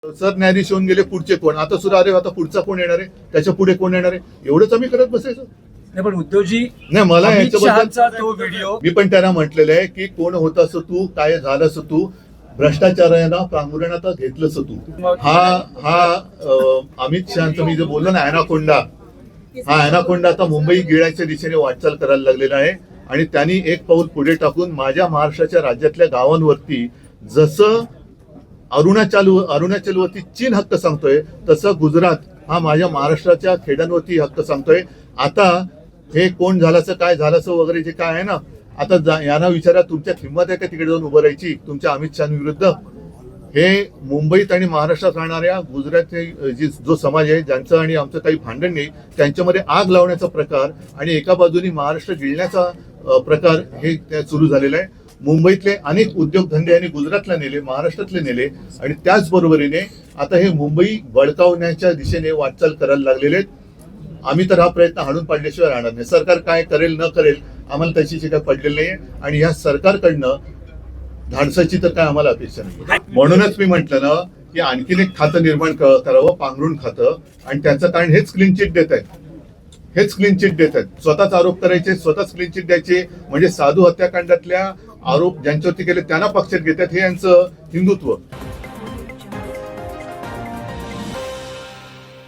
सरन्यायाधीश होऊन गेले, पुढचे कोण? आता सुद्धा अरे आता पुढचा कोण येणार आहे, त्याच्या पुढे कोण येणार आहे, एवढंच आम्ही करत बसायचं? नाही पण उद्धवजी, नाही, मला याच्याबद्दल तो व्हिडिओ मी पण त्यांना म्हटलेलं आहे की कोण होतास तू, काय झालंस तू, भ्रष्टाचारानं पांघरुण आता घेतलंस तू. अमित शहाचं मी जे बोललो ना ॲनाकोंडा, हा ॲनाकोंडा आता मुंबई गिळायच्या दिशेने वाटचाल करायला लागलेला आहे. आणि त्यांनी एक पाऊल पुढे टाकून माझ्या महाराष्ट्राच्या राज्यातल्या गावांवरती जसं अरुणाचलवरती चीन हक्क सांगतोय, तसं गुजरात हा माझ्या महाराष्ट्राच्या खेड्यांवरती हक्क सांगतोय. आता हे कोण झाल्याचं काय झाल्याचं वगैरे जे काय आहे ना, आता यांना विचारा तुमच्या हिंमत आहे का तिकडे जाऊन उभं राहायची तुमच्या अमित शहा विरुद्ध? हे मुंबईत आणि महाराष्ट्रात राहणाऱ्या गुजरातचे जो समाज आहे, ज्यांचं आणि आमचं काही भांडण नाही, त्यांच्यामध्ये आग लावण्याचा प्रकार आणि एका बाजूनी महाराष्ट्र गिळण्याचा प्रकार हे सुरू झालेला आहे. मुंबईतले अनेक उद्योगधंदे यांनी गुजरातला नेले, महाराष्ट्रातले नेले आणि त्याचबरोबरीने आता हे मुंबई बळकावण्याच्या दिशेने वाटचाल करायला लागलेले आहेत. आम्ही तर हा प्रयत्न हाणून पाडल्याशिवाय राहणार नाही. सरकार काय करेल न करेल आम्हाला त्याची काही पडलेली नाहीये आणि या सरकारकडनं धाडसाची तर काय आम्हाला अपेक्षा नाही. म्हणूनच मी म्हटलं ना की आणखीन एक खातं निर्माण करावं, पांघरुण खातं, आणि त्याचं कारण हेच क्लीन चिट देत आहेत, हेच क्लीन चिट देत आहेत. स्वतःच आरोप करायचे, स्वतःच क्लीन चिट द्यायचे, म्हणजे साधू हत्याकांडातल्या आरोप ज्यांच्यावरती केले त्यांना पक्षात घेतात, हे यांचं हिंदुत्व.